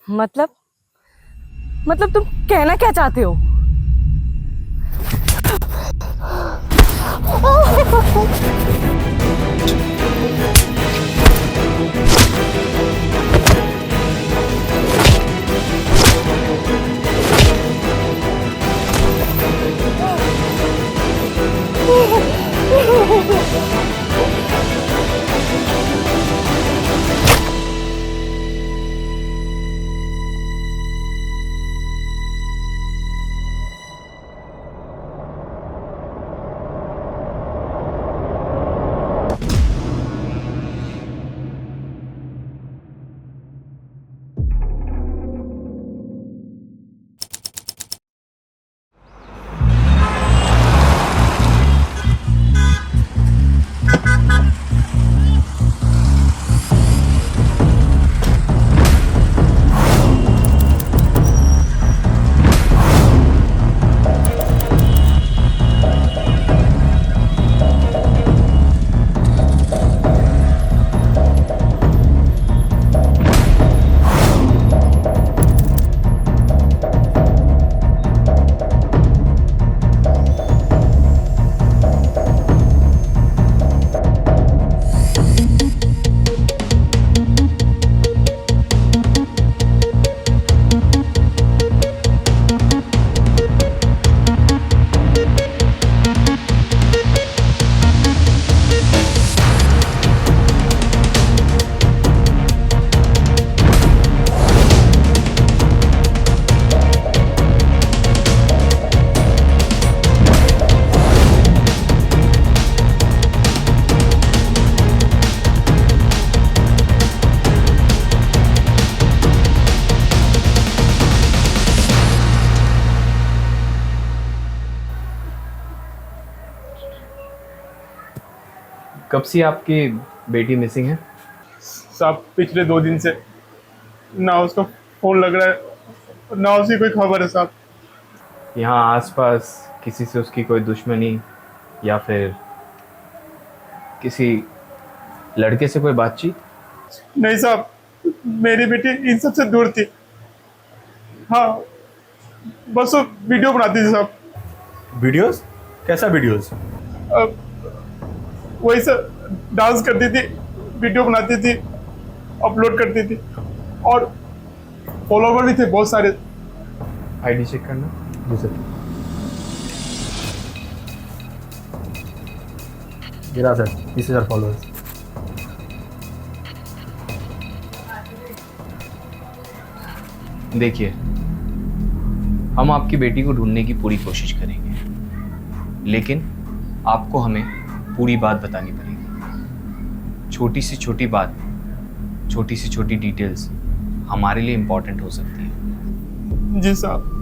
मतलब मतलब तुम कहना क्या चाहते हो? कब से आपकी बेटी मिसिंग है? साहब पिछले 2 दिन से ना उसका फोन लग रहा है ना उसकी कोई खबर है साहब। यहाँ आसपास किसी से उसकी कोई दुश्मनी या फिर किसी लड़के से कोई बातचीत? नहीं साहब, मेरी बेटी इन सब से दूर थी। हाँ, बस वो वीडियो बनाती थी साहब। वीडियोस? कैसा वीडियोस? वही सब डांस करती थी, वीडियो बनाती थी, अपलोड करती थी और फॉलोवर भी थे बहुत सारे। आईडी चेक करना। जी सर। गिरा सर 20,000 फॉलोअर्स। देखिए, हम आपकी बेटी को ढूंढने की पूरी कोशिश करेंगे, लेकिन आपको हमें पूरी बात बतानी पड़ेगी। छोटी से छोटी बात, छोटी से छोटी डिटेल्स हमारे लिए इम्पोर्टेंट हो सकती है। जी साहब।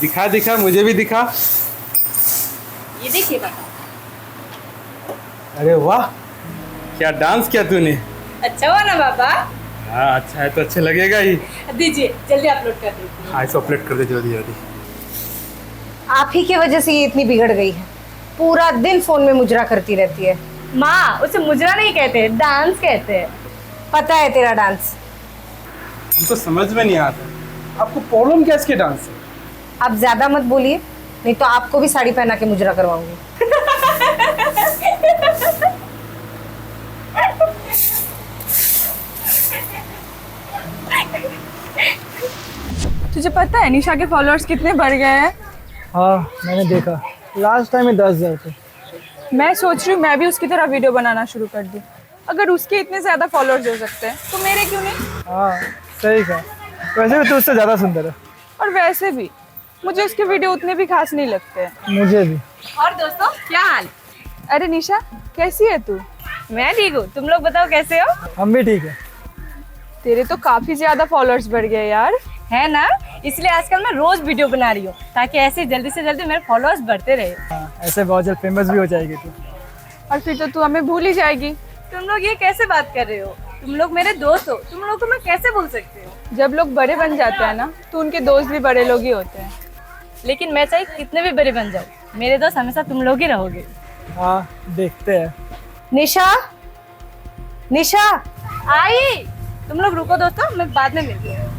दिखा दिखा, मुझे भी दिखा। ये देखिए पापा। अरे वाह, क्या डांस किया तूने। अच्छा हुआ ना पापा? हाँ, अच्छा है तो अच्छा लगेगा ही। दीजिए, जल्दी अपलोड कर दीजिए। हाँ, इसे अपलोड कर दे जल्दी जल्दी। आप ही की वजह से ये इतनी बिगड़ गई है। पूरा दिन फोन में मुजरा करती रहती है। माँ, उसे मुजरा नहीं कहते, डांस कहते हैं। पता है तेरा डांस। हमको समझ में नहीं आता, आपको प्रॉब्लम क्या इसके डांस से? आप ज्यादा मत बोलिए, नहीं तो आपको भी साड़ी पहना के मुजरा करवाऊंगी। तुझे पता है निशा के फॉलोअर्स कितने बढ़ गए हैं? हाँ, मैंने देखा। लास्ट टाइम में 10,000 थे। मैं सोच रही हूँ मैं भी उसकी तरह वीडियो बनाना शुरू कर दूँ। अगर उसके इतने ज्यादा फॉलोअर्स हो सकते हैं तो मेरे क्यों नहीं? हाँ, सही कहा। वैसे भी तू उससे ज़्यादा सुंदर है। और वैसे भी मुझे उसके वीडियो उतने भी खास नहीं लगते हैं। मुझे भी। और दोस्तों, क्या हाल? अरे निशा, कैसी है तू? मैं ठीक हूँ, तुम लोग बताओ कैसे हो? हम भी ठीक है। तेरे तो काफी ज्यादा फॉलोअर्स बढ़ गए यार। है ना? इसलिए आजकल मैं रोज वीडियो बना रही हूँ ताकि ऐसे जल्दी से जल्दी मेरे फॉलोअर्स बढ़ते रहे। हाँ, ऐसे बहुत जल्द फेमस भी हो जाएगी तू। और फिर तो तू हमें भूल ही जाएगी। तुम लोग ये कैसे बात कर रहे हो? तुम लोग मेरे दोस्त हो, तुम लोग को मैं कैसे भूल सकती हूँ? जब लोग बड़े बन जाते हैं ना तो उनके दोस्त भी बड़े लोग ही होते हैं। लेकिन मैं चाहे कितने भी बड़े बन जाऊँ, मेरे दोस्त हमेशा तुम लोग ही रहोगे। हाँ देखते हैं। निशा, निशा, आई, तुम लोग रुको दोस्तों, मैं बाद में मिलती हूँ।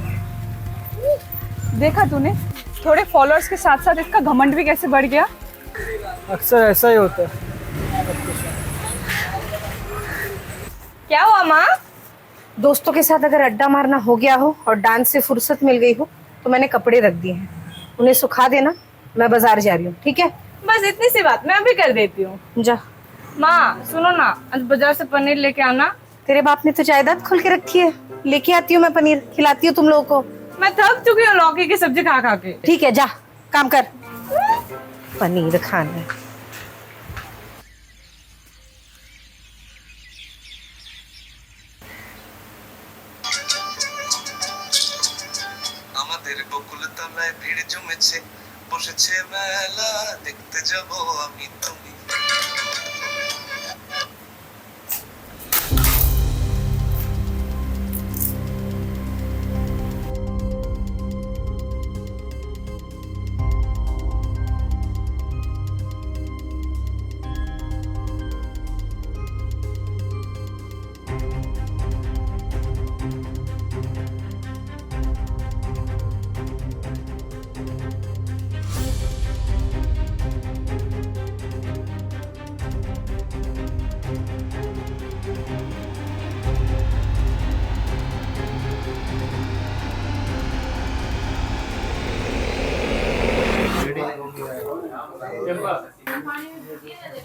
देखा तूने, थोड़े फॉलोअर्स के साथ साथ इसका घमंड भी कैसे बढ़ गया। अक्सर ऐसा ही होता है। क्या हुआ माँ? दोस्तों के साथ अगर अड्डा मारना हो गया हो और डांस से फुर्सत मिल गई हो तो मैंने कपड़े रख दिए हैं, उन्हें सुखा देना। मैं बाजार जा रही हूँ, ठीक है? बस इतनी सी बात, मैं अभी कर देती हूँ। जा। माँ सुनो ना, आज बाजार से पनीर लेके आना। तेरे बाप ने तो जायदाद खोल के रखी है, लेके आती हूँ मैं पनीर, खिलाती हूँ तुम लोगों को। मैं थक चुकी हूँ लौकी की सब्जी खा खा के। ठीक है, जा काम कर। पनीर खाना है। আমাদের বকুল তলায় ভিড় জমেছে, বসেছে মেলা, দেখতে যাব আমি তুমি।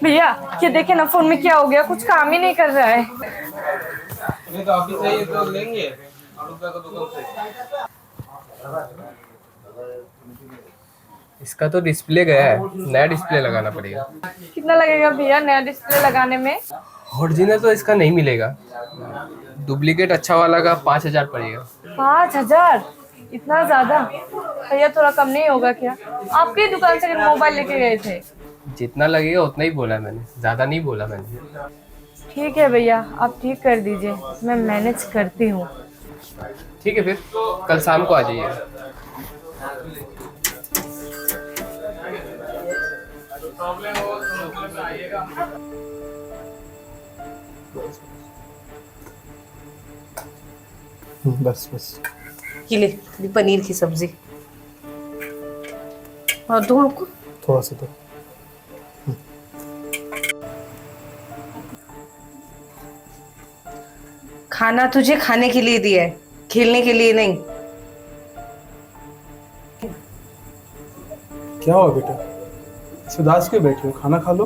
भैया ये देखे ना, फोन में क्या हो गया, कुछ काम ही नहीं कर रहा है। तो ऑफिस चाहिए तो लेंगे। इसका तो डिस्प्ले गया है, नया डिस्प्ले लगाना पड़ेगा। कितना लगेगा भैया नया डिस्प्ले लगाने में? ओरिजिनल तो इसका नहीं मिलेगा, डुप्लीकेट अच्छा वाला का 5,000 पड़ेगा। 5,000? इतना ज्यादा? भैया थोड़ा कम नहीं होगा क्या? आपकी दुकान से मोबाइल लेके गए थे। जितना लगेगा उतना ही बोला मैंने, ज्यादा नहीं बोला मैंने। ठीक है भैया, आप ठीक कर दीजिए, मैं मैनेज करती हूँ। ठीक है, फिर कल शाम को आ जाइए। बस बस। ये ले ये पनीर की सब्जी, और दूं आपको? थोड़ा सा तो। खाना तुझे खाने के लिए दिया है, खेलने के लिए नहीं। क्या हुआ बेटा, उदास क्यों बैठे हो? खाना खा लो।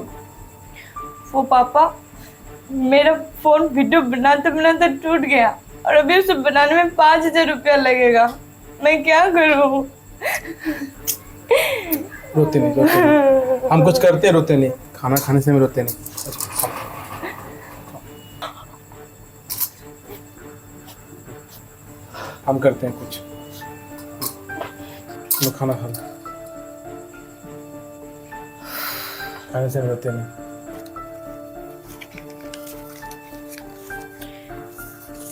वो पापा, मेरा फोन वीडियो बनाते बनाते टूट गया और अभी उसे बनाने में 5,000 रुपया लगेगा। मैं क्या करूँ? रोते नहीं, रोते नहीं। हम कुछ करते हैं, रोते नहीं। खाना खाने से हम रोते नहीं। हम करते हैं कुछ। लो खाना खा लो। खाने से हम रोते नहीं।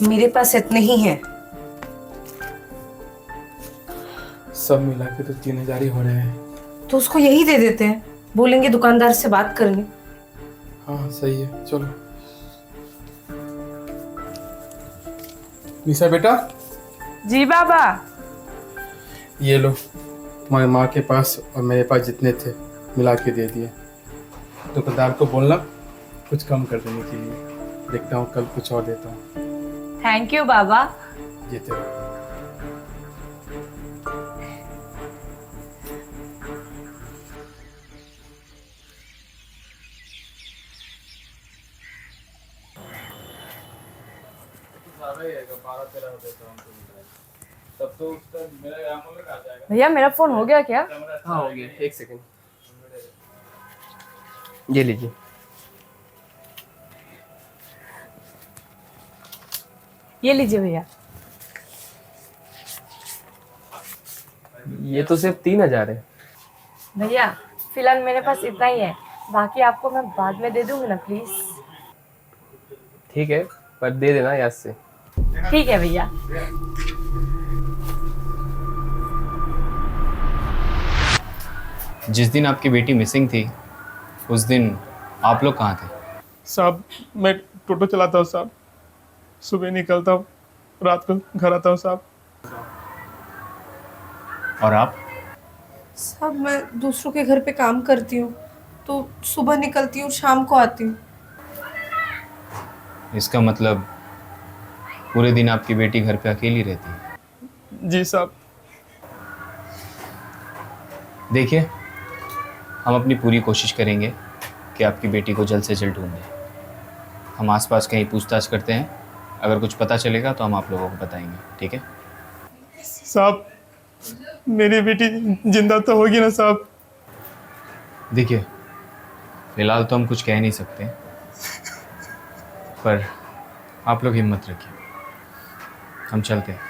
मेरे पास इतने ही हैं। सब मिला के तो 3,000 ही हो रहे हैं। तो उसको यही दे देते हैं, बोलेंगे दुकानदार से बात करनी। हाँ सही है, चलो। निशा बेटा, जी बाबा। ये लो, तुम्हारी माँ के पास और मेरे पास जितने थे मिला के दे दिए। दुकानदार को बोलना कुछ कम कर देने के लिए। देखता हूँ कल कुछ और देता हूँ। थैंक यू बाबा। जीते रहो। भैया मेरा फोन हो गया क्या? हाँ हो गया, एक सेकंड। ये लीजिए। ये लीजिए भैया। ये तो सिर्फ 3,000 है। भैया फिलहाल मेरे पास इतना ही है, बाकी आपको मैं बाद में दे दूंगी ना प्लीज। ठीक है, पर दे देना याद से। ठीक है भैया। जिस दिन आपकी बेटी मिसिंग थी उस दिन आप लोग कहाँ थे? साहब मैं टोटो चलाता हूँ साहब, सुबह निकलता हूँ, रात को घर आता हूँ साहब। और आप? साहब मैं दूसरों के घर पे काम करती हूँ, तो सुबह निकलती हूँ, शाम को आती हूँ। इसका मतलब पूरे दिन आपकी बेटी घर पे अकेली रहती है? जी साहब। देखिए, हम अपनी पूरी कोशिश करेंगे कि आपकी बेटी को जल्द से जल्द ढूंढें। हम आसपास कहीं पूछताछ करते हैं, अगर कुछ पता चलेगा तो हम आप लोगों को बताएंगे, ठीक है? साहब मेरी बेटी जिंदा तो होगी ना साहब? देखिए, फिलहाल तो हम कुछ कह नहीं सकते, पर आप लोग हिम्मत रखिए, हम चलते हैं।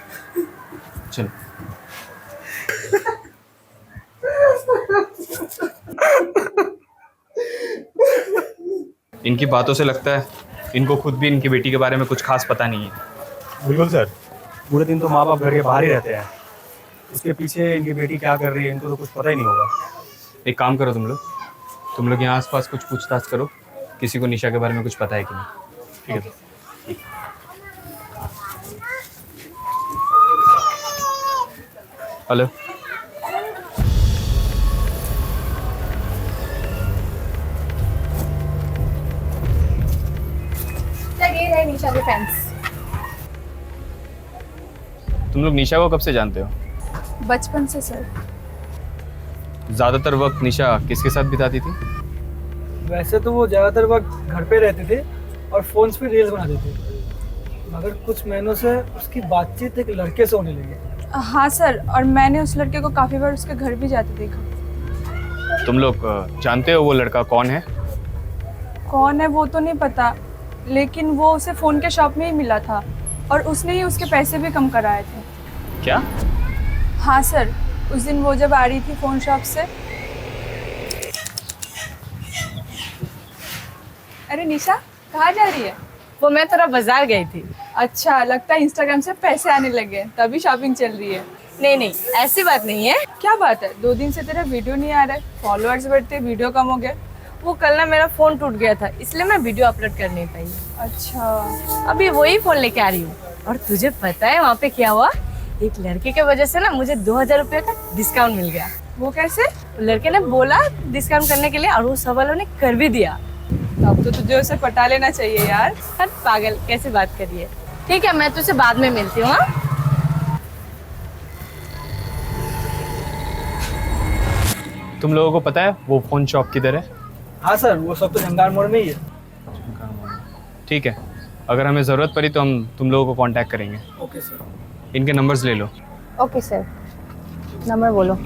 चलो। इनकी बातों से लगता है इनको खुद भी इनकी बेटी के बारे में कुछ खास पता नहीं है। बिल्कुल सर, पूरे दिन तो माँ बाप घर के बाहर ही रहते हैं, इसके पीछे इनकी बेटी क्या कर रही है इनको तो कुछ पता ही नहीं होगा। एक काम करो तुम लोग यहाँ आसपास कुछ पूछताछ करो, किसी को निशा के बारे में कुछ पता है कि नहीं, ठीक है? हेलो, ये रहे निशा के फैंस। तुम लोग निशा को कब से जानते हो? बचपन से सर। ज़्यादातर वक्त निशा किसके साथ बिताती थी? वैसे तो वो ज़्यादातर वक्त घर पे रहते थे और फोन्स पे रील्स बनाते थे, मगर कुछ महीनों से उसकी बातचीत एक लड़के से होने लगी। हाँ सर, और मैंने उस लड़के को काफ़ी बार उसके घर भी जाते देखा। तुम लोग जानते हो वो लड़का कौन है? कौन है वो तो नहीं पता, लेकिन वो उसे फ़ोन के शॉप में ही मिला था और उसने ही उसके पैसे भी कम कराए थे। क्या? हाँ सर, उस दिन वो जब आ रही थी फ़ोन शॉप से। अरे निशा, कहाँ जा रही है? वो मैं थोड़ा बाजार गई थी। अच्छा, लगता है इंस्टाग्राम से पैसे आने लगे तभी शॉपिंग चल रही है। नहीं नहीं, ऐसी बात नहीं है। क्या बात है, 2 दिन से तेरा वीडियो नहीं आ रहा है, फॉलोअर्स बढ़ते वीडियो कम हो गए। वो कल ना मेरा फोन टूट गया था, इसलिए मैं वीडियो अपलोड कर नहीं पाई। अच्छा, अभी वही फोन लेके आ रही हूँ। और तुझे पता है वहाँ पे क्या हुआ? एक लड़के के वजह से ना मुझे 2,000 रुपये का डिस्काउंट मिल गया। वो कैसे? लड़के ने बोला डिस्काउंट करने के लिए और वो सब वालों ने कर भी दिया। अब तो तुझे उसे पटा लेना चाहिए यार। हट पागल, कैसे बात कर रही है? ठीक है, मैं तुझसे बाद में मिलती हूँ। हाँ? तुम लोगों को पता है वो फ़ोन शॉप किधर है? हाँ सर, वो सब तो जंगार मोड़ में ही है। ठीक है, अगर हमें ज़रूरत पड़ी तो हम तुम लोगों को कांटेक्ट करेंगे। Okay sir. इनके नंबर्स ले लो। ओके सर, नंबर बोलो।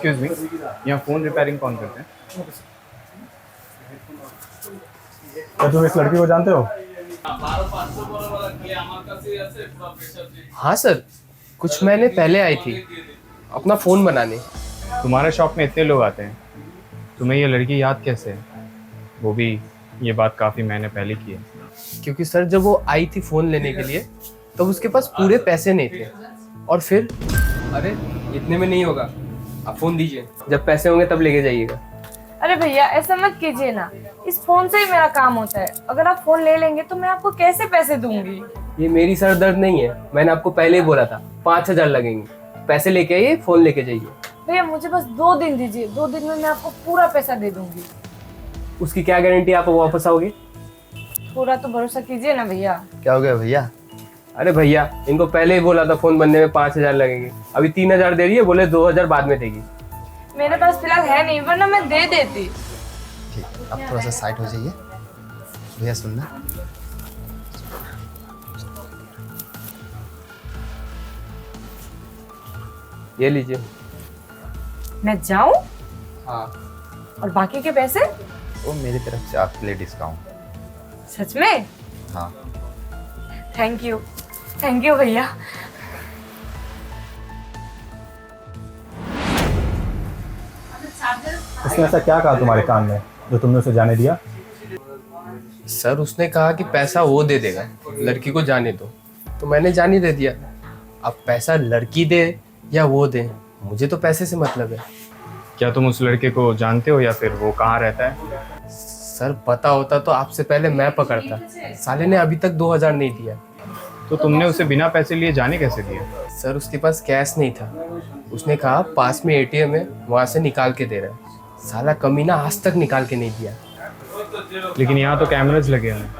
एक्सक्यूज मी, यहाँ फ़ोन रिपेयरिंग कौन करते हैं? क्या तुम इस लड़की को जानते हो? हाँ सर, कुछ महीने पहले आई थी अपना फ़ोन बनाने। तुम्हारे शॉप में इतने लोग आते हैं, तुम्हें ये लड़की याद कैसे है? वो भी ये बात काफ़ी महीने पहले की है। क्योंकि सर जब वो आई थी फ़ोन लेने के लिए तब उसके पास पूरे पैसे नहीं थे। और फिर अरे इतने में नहीं होगा, आप फ़ोन दीजिए, जब पैसे होंगे तब लेके जाइएगा। अरे भैया ऐसा मत कीजिए ना, इस फोन से ही मेरा काम होता है। अगर आप फोन ले लेंगे तो मैं आपको कैसे पैसे दूंगी? ये मेरी सर दर्द नहीं है, मैंने आपको पहले ही बोला था 5,000 लगेंगे। पैसे लेके आइए, फ़ोन लेके जाइए। भैया मुझे बस 2 दिन दीजिए, 2 दिन में मैं आपको पूरा पैसा दे दूंगी। उसकी क्या गारंटी आप वापस आओगे? पूरा तो भरोसा कीजिए ना भैया। क्या हो गया भैया? अरे भैया, इनको पहले ही बोला था फोन बनने में 5,000 लगेंगे, अभी 3,000 दे रही है, बोले 2,000 बाद में देगी। मेरे पास फिलहाल है नहीं, वरना मैं दे देती। ठीक, अब थोड़ा सा साइड हो जाइए। भैया सुनना, ये लीजिए। मैं जाऊं? हाँ। और बाकी के पैसे? वो मेरी तरफ से आपके लिए डिस्काउंट। सच में? हाँ। थैंक यू भैया। उसने ऐसा क्या कहा तुम्हारे कान में जो तुमने उसे जाने दिया? सर उसने कहा कि पैसा वो दे देगा, लड़की को जाने दो, तो मैंने जाने दे दिया। अब पैसा लड़की दे या वो दे, मुझे तो पैसे से मतलब है। क्या तुम उस लड़के को जानते हो या फिर वो कहाँ रहता है? सर पता होता तो आपसे पहले मैं पकड़ता, साले ने अभी तक 2,000 नहीं दिया। तो तुमने उसे बिना पैसे लिए जाने कैसे दिया? सर उसके पास कैश नहीं था, उसने कहा पास में एटीएम है, वहाँ से निकाल के दे रहा है। साला कमीना आज तक निकाल के नहीं दिया। लेकिन यहाँ तो कैमराज लगे हैं।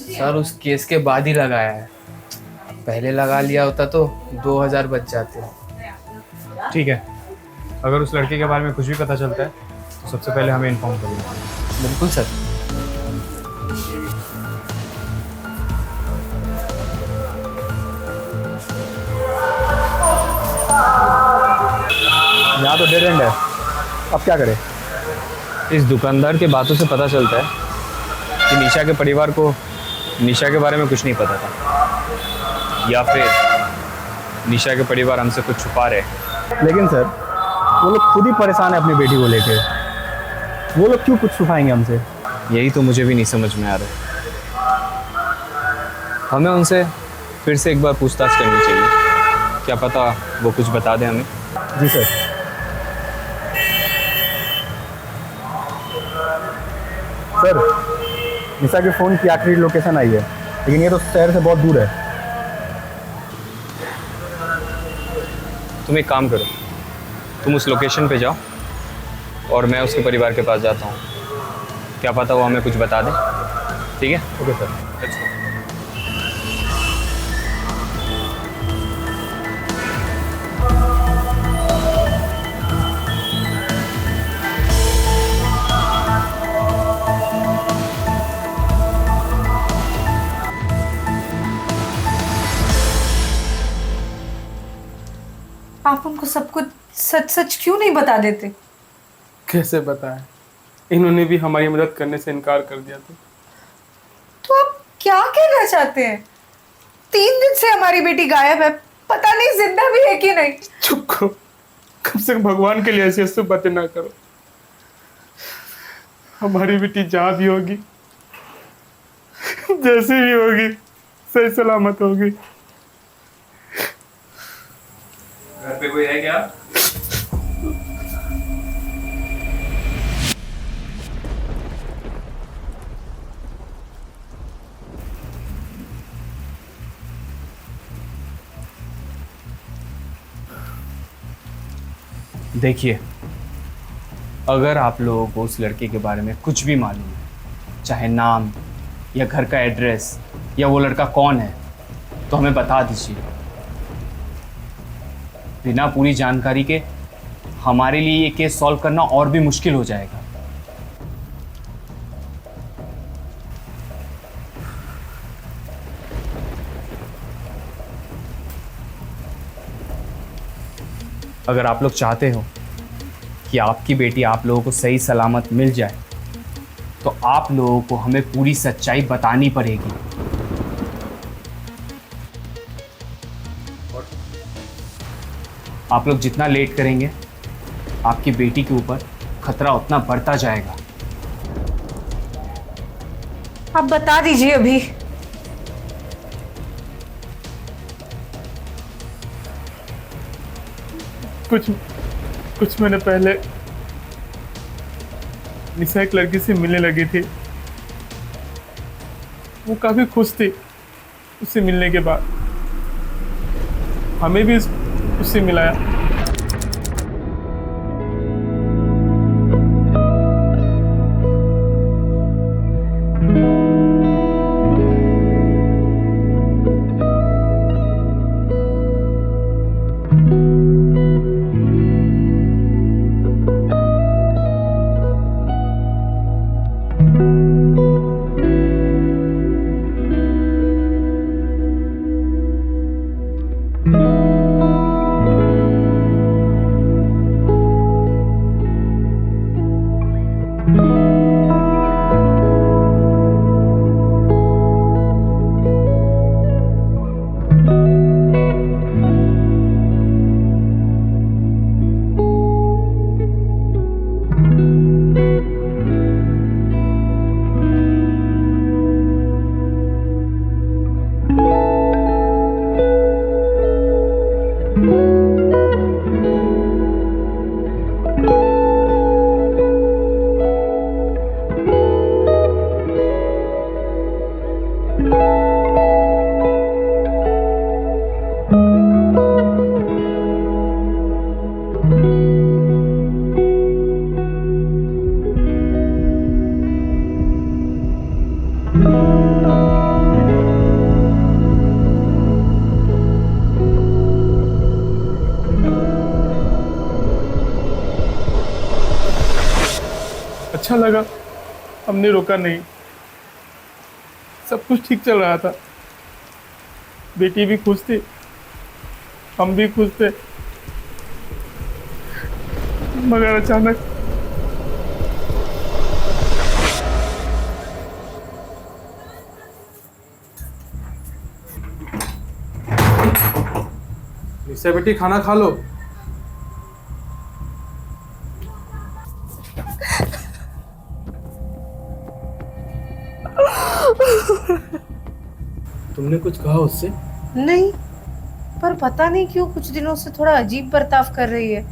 सर उस केस के बाद ही लगाया है, पहले लगा लिया होता तो 2,000 बच जाते। ठीक है, अगर उस लड़के के बारे में कुछ भी पता चलता है तो सबसे पहले हमें इन्फॉर्म करिए। बिल्कुल सर। यहाँ तो डेड एंड है, अब क्या करें? इस दुकानदार के बातों से पता चलता है कि निशा के परिवार को निशा के बारे में कुछ नहीं पता था, या फिर निशा के परिवार हमसे कुछ छुपा रहे। लेकिन सर वो लोग खुद ही परेशान है अपनी बेटी को लेके, वो लोग क्यों कुछ छुपाएंगे हमसे? यही तो मुझे भी नहीं समझ में आ रहा। हमें उनसे फिर से एक बार पूछताछ करनी चाहिए, क्या पता वो कुछ बता दें हमें। जी सर। सर निशा के फ़ोन की आखिरी लोकेशन आई है, लेकिन ये तो शहर से बहुत दूर है। तुम एक काम करो, तुम उस लोकेशन पे जाओ और मैं उसके परिवार के पास जाता हूँ, क्या पता वो हमें कुछ बता दे। ठीक है? Okay sir. Let's go. आप उनको सब कुछ सच सच क्यों नहीं बता देते? कैसे बताएं, इन्होंने भी हमारी मदद करने से इनकार कर दिया था। तो आप क्या कहना चाहते हैं? 3 दिन से हमारी बेटी गायब है, पता नहीं जिंदा भी है कि नहीं। चुप करो, कम से कम भगवान के लिए ऐसी ऐसी बातें ना करो। हमारी बेटी जहाँ भी होगी, जैसी भी होगी, सही सलामत होगी। घर पे कोई है क्या? देखिए, अगर आप लोगों को उस लड़के के बारे में कुछ भी मालूम है, चाहे नाम या घर का एड्रेस या वो लड़का कौन है, तो हमें बता दीजिए। बिना पूरी जानकारी के हमारे लिए ये केस सॉल्व करना और भी मुश्किल हो जाएगा। अगर आप लोग चाहते हो कि आपकी बेटी आप लोगों को सही सलामत मिल जाए, तो आप लोगों को हमें पूरी सच्चाई बतानी पड़ेगी। आप लोग जितना लेट करेंगे, आपकी बेटी के ऊपर खतरा उतना बढ़ता जाएगा। आप बता दीजिए अभी। कुछ महीने पहले निशा एक लड़की से मिलने लगी थी। वो काफी खुश थी उससे मिलने के बाद। हमें भी उससे मिलाया। अच्छा लगा, हमने रोका नहीं। सब कुछ ठीक चल रहा था, बेटी भी खुश थी, हम भी खुश थे, मगर अचानक निशा बेटी खाना खा लो। तुमने कुछ कहा उससे? नहीं, पर पता नहीं क्यों कुछ दिनों से थोड़ा अजीब बर्ताव कर रही है।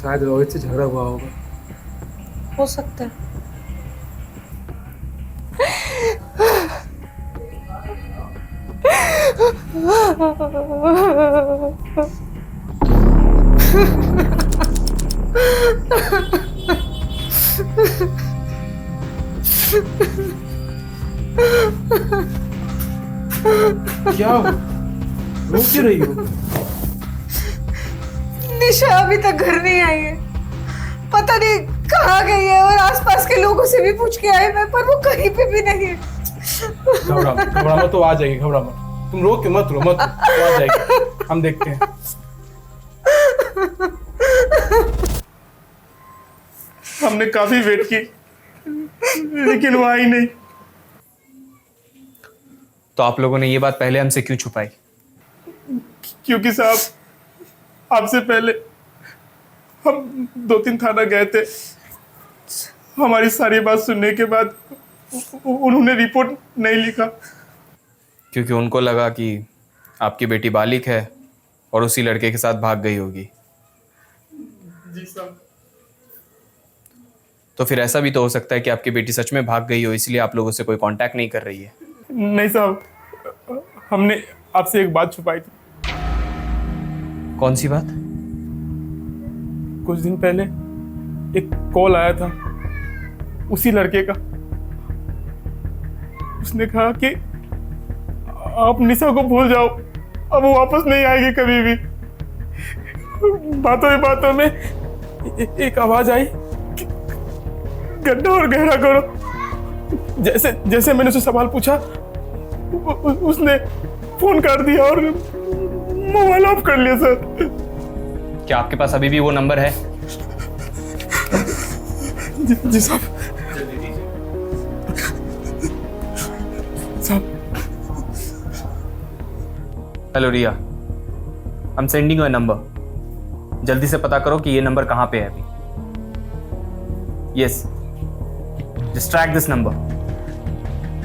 शायद रोहित से झगड़ा हुआ होगा। हो सकता है। क्या रो क्यों रही हो? निशा अभी तक घर नहीं आई है, पता नहीं कहाँ गई है, और आसपास के लोगों से भी पूछ के आए मैं, पर वो कहीं पे भी नहीं है। घबरा मत, तो आ जाएगी, घबरा मत, तुम रो के मत रो, मत तो आ जाएगी, हम देखते हैं। हमने काफी वेट की, लेकिन वो आई नहीं। तो आप लोगों ने ये बात पहले हमसे क्यों छुपाई? क्योंकि साहब, आपसे पहले हम 2-3 थाना गए थे। हमारी सारी बात सुनने के बाद उन्होंने रिपोर्ट नहीं लिखा, क्योंकि उनको लगा कि आपकी बेटी बालिक है और उसी लड़के के साथ भाग गई होगी। जी साहब। तो फिर ऐसा भी तो हो सकता है कि आपकी बेटी सच में भाग गई हो, इसलिए आप लोगों से कोई कांटेक्ट नहीं कर रही है। नहीं साहब, हमने आपसे एक बात छुपाई थी। कौन सी बात? कुछ दिन पहले एक कॉल आया था उसी लड़के का। उसने कहा कि आप निशा को भूल जाओ, अब वो वापस नहीं आएगी कभी भी। बातों ही बातों में एक आवाज आई, गड्ढा और गहरा करो। जैसे जैसे मैंने उससे सवाल पूछा, उसने फोन कर दिया और मोबाइल ऑफ कर लिया। सर, क्या आपके पास अभी भी वो नंबर है? जी साहब। Hello Riya, I am sending you a number. जल्दी से पता करो कि ये नंबर कहाँ पे है अभी। Yes, just track this number.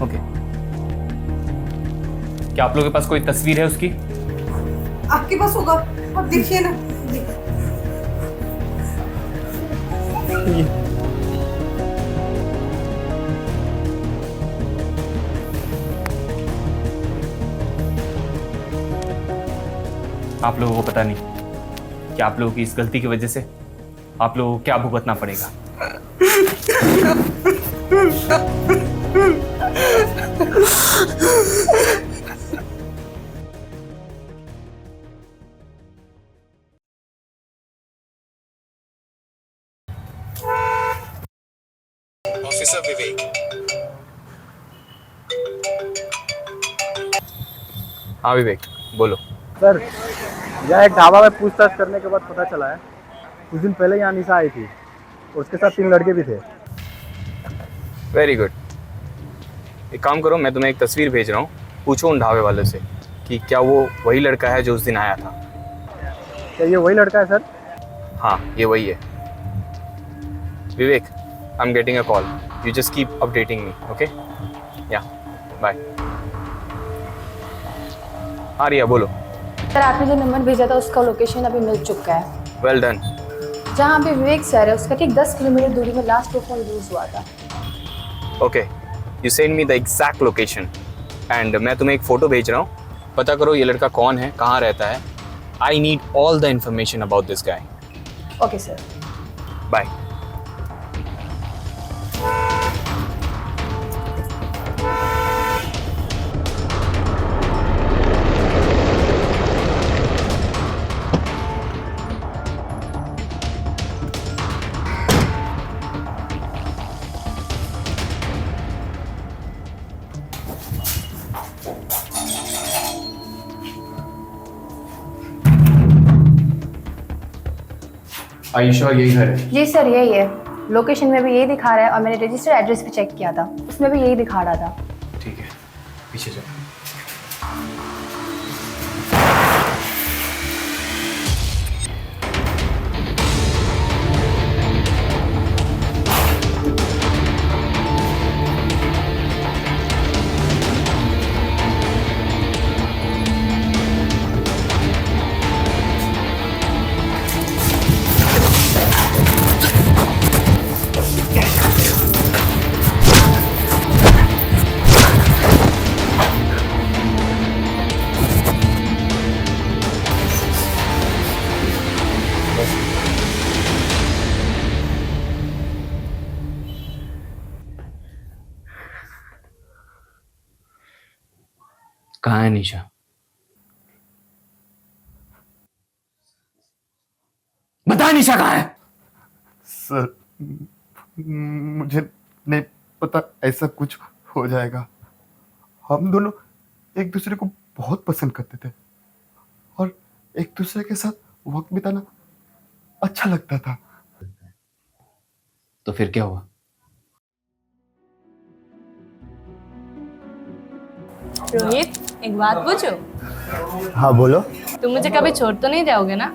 Okay. क्या आप लोगों के पास कोई तस्वीर है उसकी? आपके पास होगा, आप देखिए ना। आप लोगों को पता नहीं कि आप लोगों की इस गलती की वजह से आप लोगों को क्या भुगतना पड़ेगा। ऑफिसर विवेक। हाँ विवेक, बोलो। सर, यह एक ढाबा में पूछताछ करने के बाद पता चला है कुछ दिन पहले यहाँ निशा आई थी और उसके साथ 3 लड़के भी थे। Very good. एक काम करो, मैं तुम्हें एक तस्वीर भेज रहा हूँ, पूछो उन ढाबे वालों से कि क्या वो वही लड़का है जो उस दिन आया था। क्या ये वही लड़का है सर? हाँ, ये वही है। Vivek, I am getting a call, you just keep updating me, okay? Yeah bye. हाँ रिया, बोलो। सर, आपने जो नंबर भेजा था उसका लोकेशन अभी मिल चुका है। Well done. जहाँ पे विवेक सर है उसका ठीक 10 किलोमीटर दूरी में लास्ट वो फोन यूज हुआ था। Okay, you send me the exact location and मैं तुम्हें एक फ़ोटो भेज रहा हूँ। पता करो ये लड़का कौन है, कहाँ रहता है। I need all the information about this guy. Okay sir, bye. Ayesha यही घर है? जी सर यही है, लोकेशन में भी यही दिखा रहा है और मैंने रजिस्टर एड्रेस भी चेक किया था, उसमें भी यही दिखा रहा था। ठीक है, पीछे जाओ। कहाँ है निशा? बता निशा कहाँ है? सर मुझे नहीं पता, ऐसा कुछ हो जाएगा। हम दोनों एक दूसरे को बहुत पसंद करते थे और एक दूसरे के साथ वक्त बिताना अच्छा लगता था। तो फिर क्या हुआ? रोहित, एक बात पूछो? हाँ बोलो। तुम मुझे कभी छोड़ तो नहीं जाओगे ना?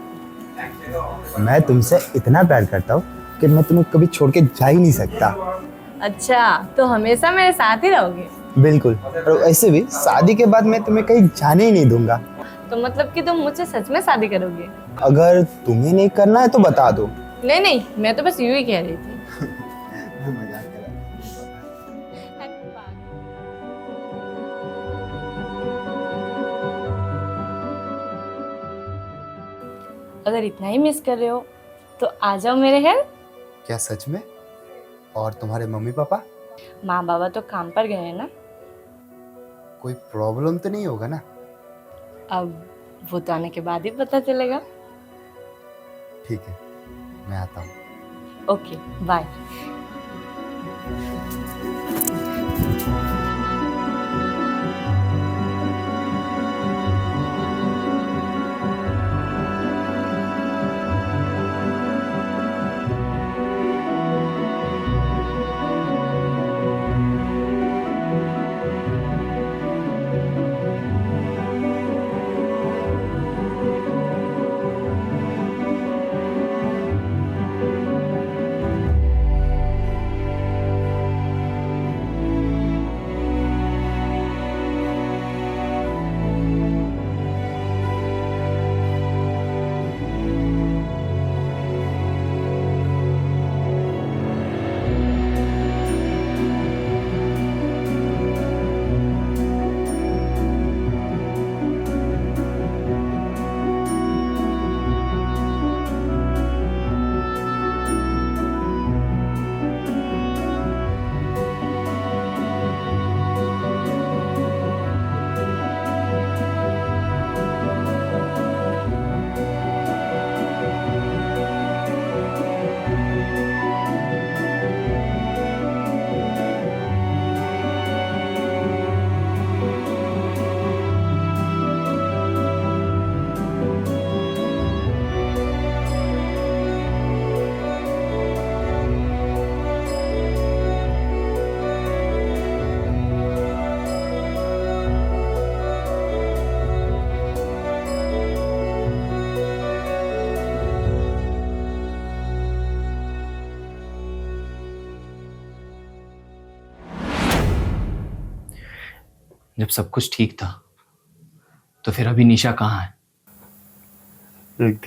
मैं तुमसे इतना प्यार करता हूँ कि मैं तुम्हें कभी छोड़ के जा ही नहीं सकता। अच्छा, तो हमेशा मेरे साथ ही रहोगे? बिल्कुल, और ऐसे भी शादी के बाद मैं तुम्हें कहीं जाने ही नहीं दूंगा। तो मतलब कि तुम मुझसे सच में शादी करोगे? अगर तुम्हें नहीं करना है तो बता दो। नहीं नहीं, मैं तो बस यूं ही कह रही थी। मजाक कर रहा अगर इतना ही मिस कर रहे हो तो आ जाओ मेरे घर। क्या सच में? और तुम्हारे मम्मी पापा? माँ बाबा तो काम पर गए हैं ना। कोई प्रॉब्लम तो नहीं होगा ना? अब वो तो आने के बाद ही पता चलेगा। ठीक है, मैं आता हूँ। Okay, bye. जब सब कुछ ठीक था तो फिर अभी निशा कहाँ है? एक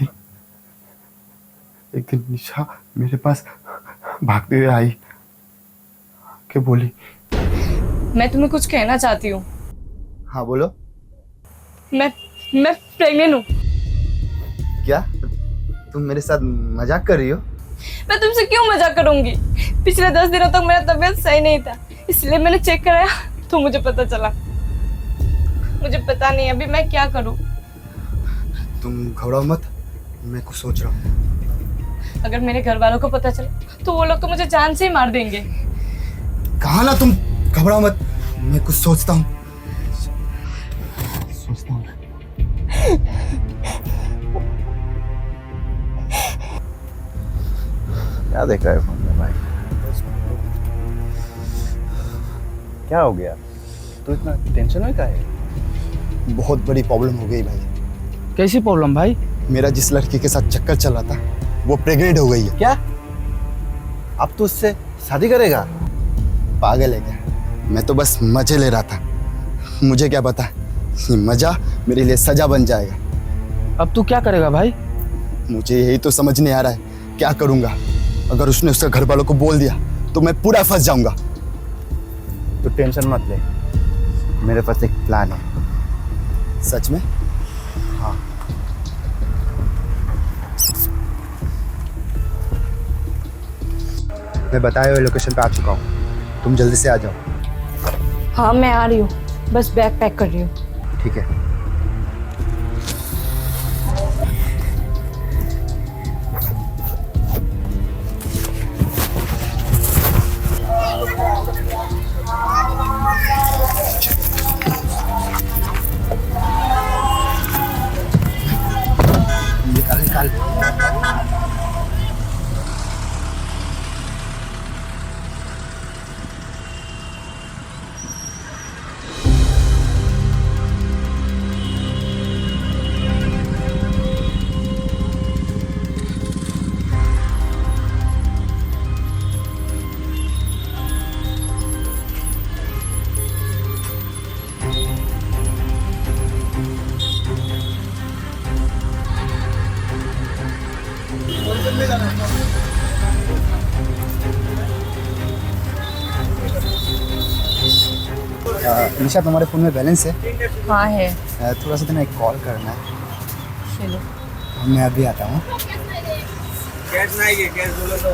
दिन निशा मेरे पास भागते हुए आई के बोली, मैं तुम्हें कुछ कहना चाहती हूँ। हाँ बोलो। मैं प्रेग्नेंट हूँ। क्या तुम मेरे साथ मजाक कर रही हो? मैं तुमसे क्यों मजाक करूंगी? पिछले 10 दिनों तक मेरा तबीयत सही नहीं था, इसलिए मैंने चेक कराया तो मुझे पता चला। मुझे पता नहीं अभी मैं क्या करूं। तुम घबराओ मत, मैं कुछ सोच रहा हूँ। अगर मेरे घर वालों को पता चला तो वो लोग तो मुझे जान से ही मार देंगे। कहा ना तुम घबराओ मत, मैं कुछ सोचता हूँ। क्या देख रहा है फोन में भाई? क्या हो गया? तो इतना टेंशन में क्या है? बहुत बड़ी प्रॉब्लम हो गई भाई। कैसी प्रॉब्लम भाई? मेरा जिस लड़की के साथ चक्कर चल रहा था वो प्रेग्नेंट हो गई है। क्या? अब तो उससे शादी करेगा? पागल है क्या? मैं तो बस मजे ले रहा था, मुझे क्या पता ये मजा मेरे लिए सजा बन जाएगा। अब तू क्या करेगा भाई? मुझे यही तो समझ नहीं आ रहा है क्या करूंगा। अगर उसने उसके घर वालों को बोल दिया तो मैं पूरा फंस जाऊंगा। तू टेंशन मत ले, मेरे पास एक प्लान है। सच में? हाँ। मैं बताए हुए लोकेशन पे आ चुका हूँ, तुम जल्दी से आ जाओ। हाँ मैं आ रही हूँ, बस बैग पैक कर रही हूँ। ठीक है। निकाल निकाल। निशा तुम्हारे फ़ोन में बैलेंस है? हाँ है। थोड़ा सा तुम्हें एक कॉल करना है। चलो। मैं अभी आता हूँ। कैश नहीं है, कैश बोलो तो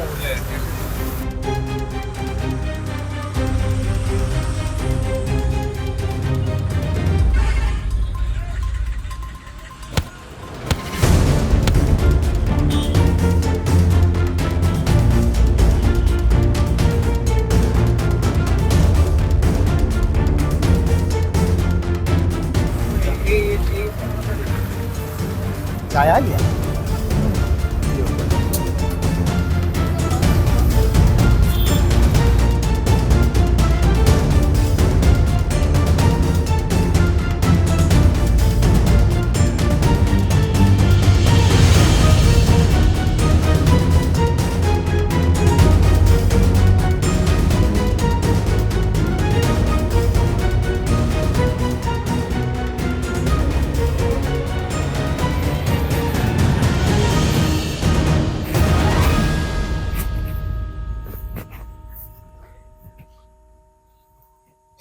चाय आ गया?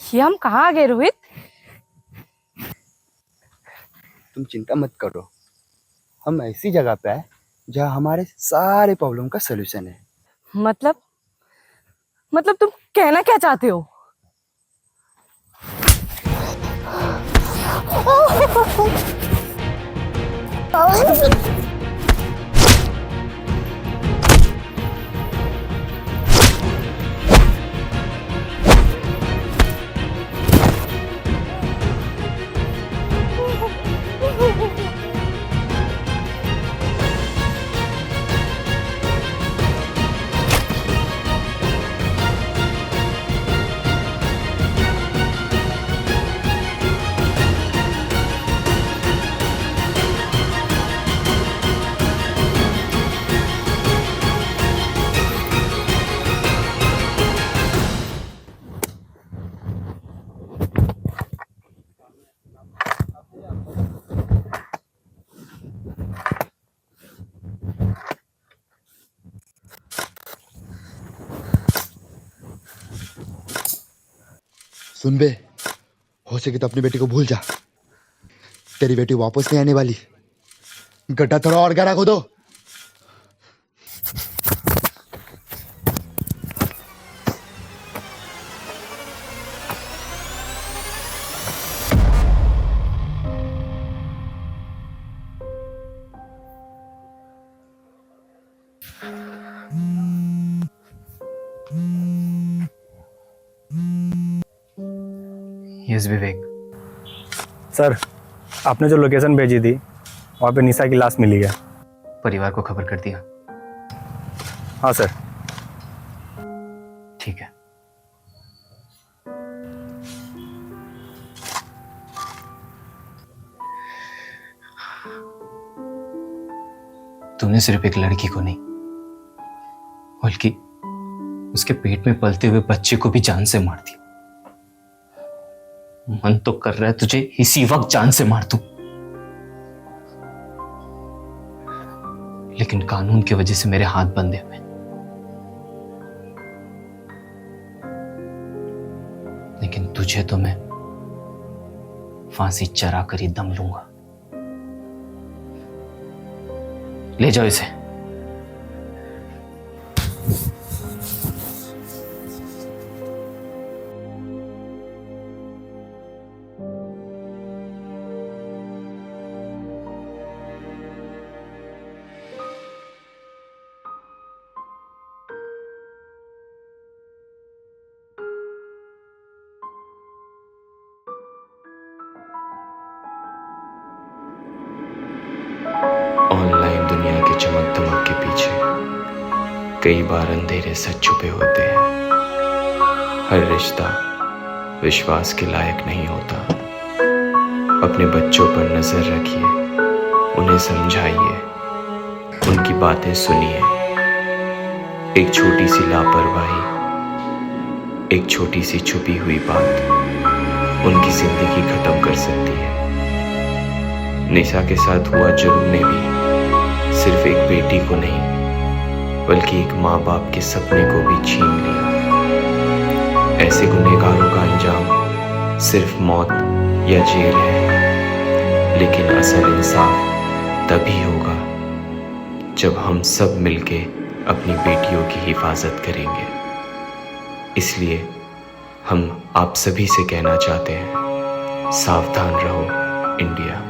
ये हम कहाँ आ गए रोहित? तुम चिंता मत करो, हम ऐसी जगह पे है जहाँ हमारे सारे प्रॉब्लम का सलूशन है। मतलब तुम कहना क्या चाहते हो? सुन बे, हो सके तो अपनी बेटी को भूल जा। तेरी बेटी वापस नहीं आने वाली। गड्ढा थोड़ा और गहरा खोदो। यस विवेक। सर, आपने जो लोकेशन भेजी थी वहाँ पे निशा की लाश मिली है। परिवार को खबर कर दिया? हाँ सर। ठीक है। तूने सिर्फ एक लड़की को नहीं बल्कि उसके पेट में पलते हुए बच्चे को भी जान से मार दिया। मन तो कर रहा है तुझे इसी वक्त जान से मार दूं, लेकिन कानून की वजह से मेरे हाथ बंधे हुए। लेकिन तुझे तो मैं फांसी चरा कर ही दम लूंगा। ले जाओ इसे। ऑनलाइन दुनिया के चमक दमक के पीछे कई बार अंधेरे सच छुपे होते हैं। हर रिश्ता विश्वास के लायक नहीं होता। अपने बच्चों पर नजर रखिए, उन्हें समझाइए, उनकी बातें सुनिए। एक छोटी सी लापरवाही, एक छोटी सी छुपी हुई बात उनकी जिंदगी खत्म कर सकती है। निशा के साथ हुआ जुर्म ने भी सिर्फ एक बेटी को नहीं बल्कि एक माँ बाप के सपने को भी छीन लिया। ऐसे गुनहगारों का अंजाम सिर्फ मौत या जेल है, लेकिन असल इंसाफ तभी होगा जब हम सब मिलके अपनी बेटियों की हिफाजत करेंगे। इसलिए हम आप सभी से कहना चाहते हैं, सावधान रहो इंडिया।